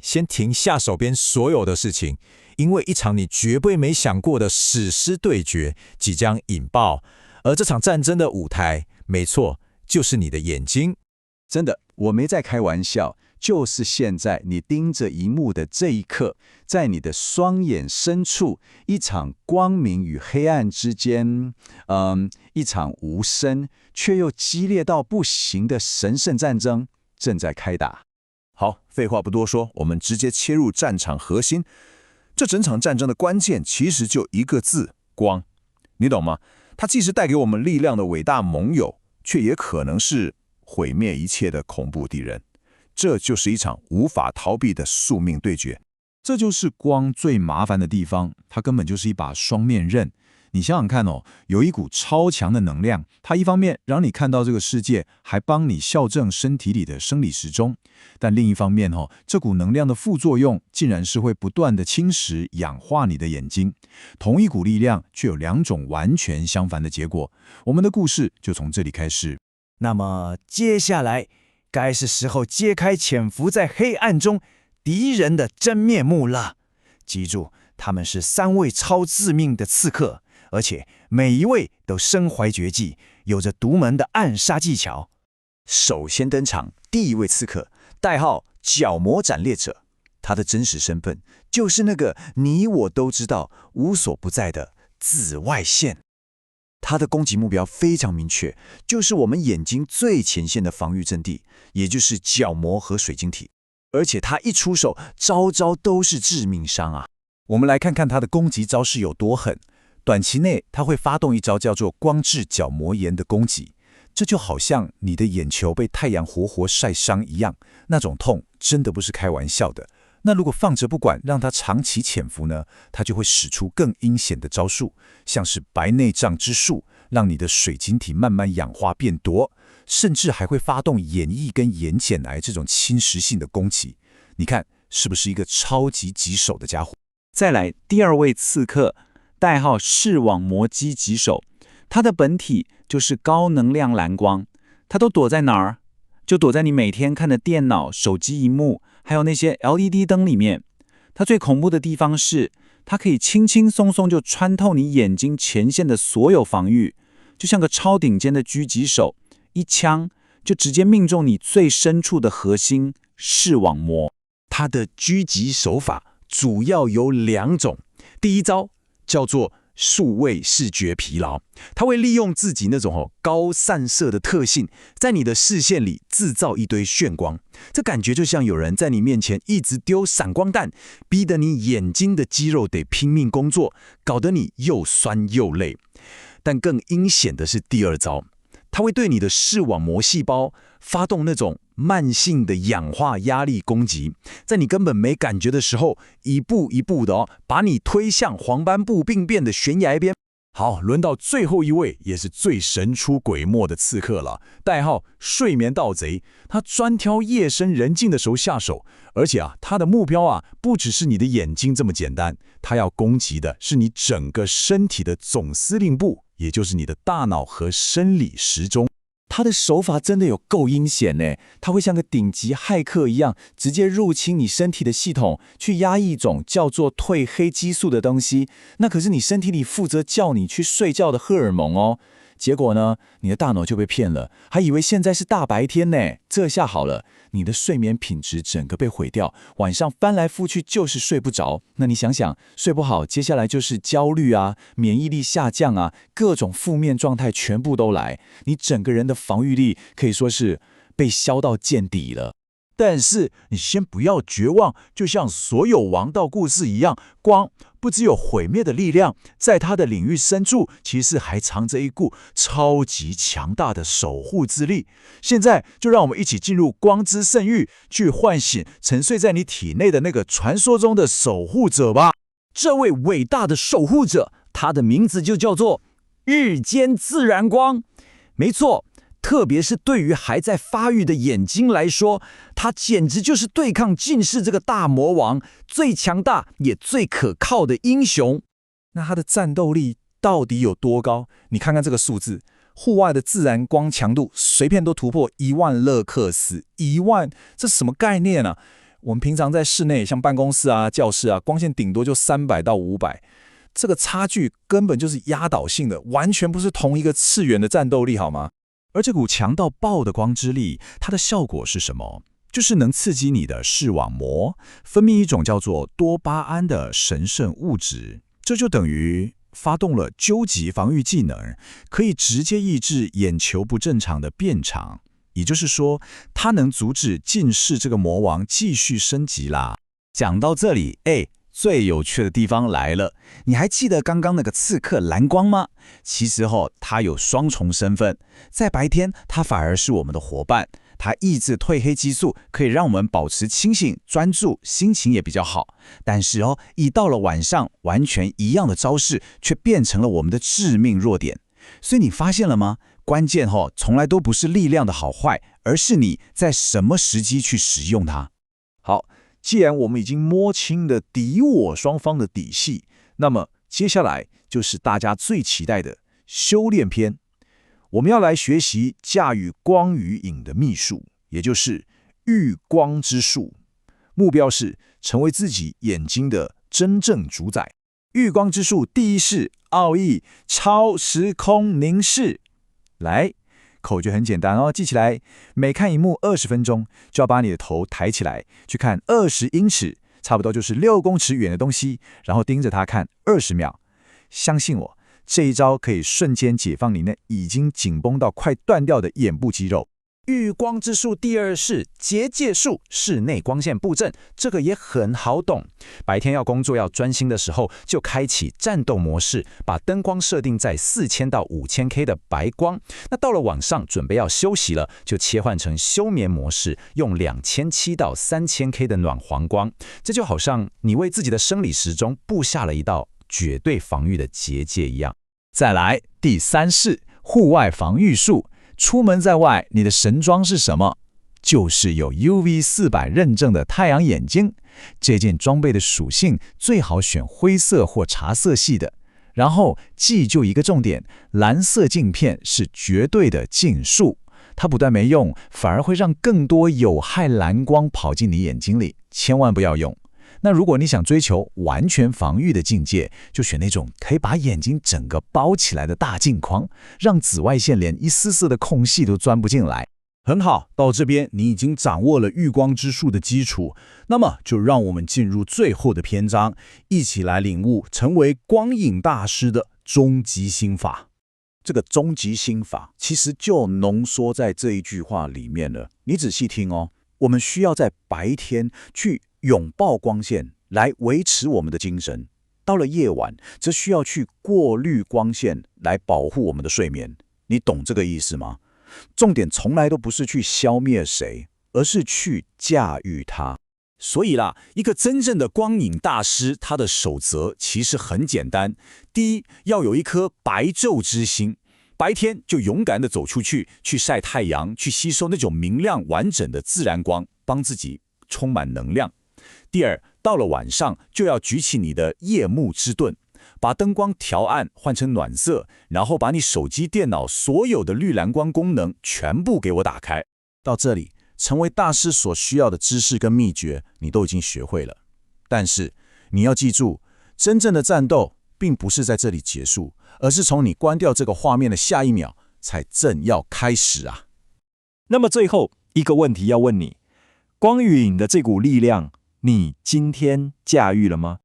先停下手边所有的事情，因为一场你绝对没想过的史诗对决即将引爆，而这场战争的舞台，没错，就是你的眼睛。真的，我没在开玩笑，就是现在你盯着荧幕的这一刻，在你的双眼深处，一场光明与黑暗之间，一场无声却又激烈到不行的神圣战争正在开打。好，废话不多说，我们直接切入战场核心。这整场战争的关键其实就一个字：光。你懂吗？它既是带给我们力量的伟大盟友，却也可能是毁灭一切的恐怖敌人。这就是一场无法逃避的宿命对决。这就是光最麻烦的地方，它根本就是一把双面刃。你想想看哦，有一股超强的能量，它一方面让你看到这个世界，还帮你校正身体里的生理时钟，但另一方面这股能量的副作用竟然是会不断的侵蚀、氧化你的眼睛。同一股力量却有两种完全相反的结果。我们的故事就从这里开始。那么接下来，该是时候揭开潜伏在黑暗中敌人的真面目了。记住，他们是3位超致命的刺客，而且每一位都身怀绝技，有着独门的暗杀技巧。首先登场，第一位刺客，代号角魔斩猎者。他的真实身份就是那个你我都知道、无所不在的紫外线。他的攻击目标非常明确，就是我们眼睛最前线的防御阵地，也就是角膜和水晶体。而且他一出手，招招都是致命伤啊！我们来看看他的攻击招式有多狠。短期内，他会发动一招叫做光致角膜炎的攻击，这就好像你的眼球被太阳活活晒伤一样，那种痛真的不是开玩笑的。那如果放着不管，让他长期潜伏呢，他就会使出更阴险的招数，像是白内障之术，让你的水晶体慢慢氧化变多，甚至还会发动眼翳跟眼睑癌这种侵蚀性的攻击。你看是不是一个超级棘手的家伙？再来第2位刺客，代号视网膜击击手，他的本体就是高能量蓝光。他都躲在哪儿？就躲在你每天看的电脑、手机萤幕，还有那些 LED 灯里面。它最恐怖的地方是，它可以轻轻松松就穿透你眼睛前线的所有防御，就像个超顶尖的狙击手，一枪就直接命中你最深处的核心视网膜。他的狙击手法主要有2种，第一招叫做数位视觉疲劳，它会利用自己那种高散射的特性，在你的视线里制造一堆眩光，这感觉就像有人在你面前一直丢闪光弹，逼得你眼睛的肌肉得拼命工作，搞得你又酸又累。但更阴险的是第2招，它会对你的视网膜细胞发动那种慢性的氧化压力攻击，在你根本没感觉的时候，一步一步的把你推向黄斑部病变的悬崖边。好，轮到最后一位，也是最神出鬼没的刺客了，代号睡眠盗贼。他专挑夜深人静的时候下手，而且他的目标不只是你的眼睛这么简单，他要攻击的是你整个身体的总司令部，也就是你的大脑和生理时钟。他的手法真的有够阴险呢，他会像个顶级骇客一样，直接入侵你身体的系统，去压抑一种叫做褪黑激素的东西，那可是你身体里负责叫你去睡觉的荷尔蒙哦。结果呢，你的大脑就被骗了，还以为现在是大白天呢，这下好了，你的睡眠品质整个被毁掉，晚上翻来覆去就是睡不着。那你想想，睡不好，接下来就是焦虑啊，免疫力下降啊，各种负面状态全部都来，你整个人的防御力可以说是被削到见底了。但是你先不要绝望，就像所有王道故事一样，光不只有毁灭的力量，在它的领域深处，其实还藏着一股超级强大的守护之力。现在就让我们一起进入光之圣域，去唤醒沉睡在你体内的那个传说中的守护者吧。这位伟大的守护者，他的名字就叫做日间自然光。没错，特别是对于还在发育的眼睛来说，它简直就是对抗近视这个大魔王最强大也最可靠的英雄。那它的战斗力到底有多高？你看看这个数字，户外的自然光强度随便都突破1万勒克斯，1万，这什么概念啊？我们平常在室内，像办公室啊、教室啊，光线顶多就300到500，这个差距根本就是压倒性的，完全不是同一个次元的战斗力，好吗？而这股强到爆的光之力，它的效果是什么？就是能刺激你的视网膜分泌一种叫做多巴胺的神圣物质，这就等于发动了究极防御技能，可以直接抑制眼球不正常的变长。也就是说，它能阻止近视这个魔王继续升级啦。讲到这里，最有趣的地方来了，你还记得刚刚那个刺客蓝光吗？其实它有双重身份，在白天它反而是我们的伙伴，它抑制褪黑激素，可以让我们保持清醒、专注，心情也比较好。但是一到了晚上，完全一样的招式却变成了我们的致命弱点。所以你发现了吗？关键从来都不是力量的好坏，而是你在什么时机去使用它。好，既然我们已经摸清了敌我双方的底细，那么接下来就是大家最期待的修炼篇。我们要来学习驾驭光与影的秘术，也就是御光之术。目标是成为自己眼睛的真正主宰。御光之术第一式奥义超时空凝视。来，口诀很简单记起来，每看一幕20分钟，就要把你的头抬起来，去看20英尺，差不多就是6公尺远的东西，然后盯着它看20秒。相信我，这一招可以瞬间解放你那已经紧绷到快断掉的眼部肌肉。御光之术第二式结界术，室内光线布阵，这个也很好懂。白天要工作要专心的时候，就开启战斗模式，把灯光设定在4000到5000K 的白光。那到了晚上准备要休息了，就切换成休眠模式，用2700到3000K 的暖黄光。这就好像你为自己的生理时钟布下了一道绝对防御的结界一样。再来第三式户外防御术。出门在外，你的神装是什么？就是有 UV400认证的太阳眼镜。这件装备的属性最好选灰色或茶色系的。然后记住一个重点，蓝色镜片是绝对的禁术，它不但没用，反而会让更多有害蓝光跑进你眼睛里，千万不要用。那如果你想追求完全防御的境界，就选那种可以把眼睛整个包起来的大镜框，让紫外线连一丝丝的空隙都钻不进来。很好，到这边你已经掌握了御光之术的基础，那么就让我们进入最后的篇章，一起来领悟成为光影大师的终极心法。这个终极心法其实就浓缩在这一句话里面了。你仔细听我们需要在白天去拥抱光线来维持我们的精神，到了夜晚则需要去过滤光线来保护我们的睡眠。你懂这个意思吗？重点从来都不是去消灭谁，而是去驾驭它。所以啦，一个真正的光影大师，他的守则其实很简单。第一，要有一颗白昼之心，白天就勇敢地走出去，去晒太阳，去吸收那种明亮完整的自然光，帮自己充满能量。第二，到了晚上就要举起你的夜幕之盾，把灯光调暗，换成暖色，然后把你手机、电脑所有的绿蓝光功能全部给我打开。到这里，成为大师所需要的知识跟秘诀，你都已经学会了。但是你要记住，真正的战斗并不是在这里结束，而是从你关掉这个画面的下一秒才正要开始啊。那么最后一个问题要问你：光与影的这股力量，你今天驾驭了吗？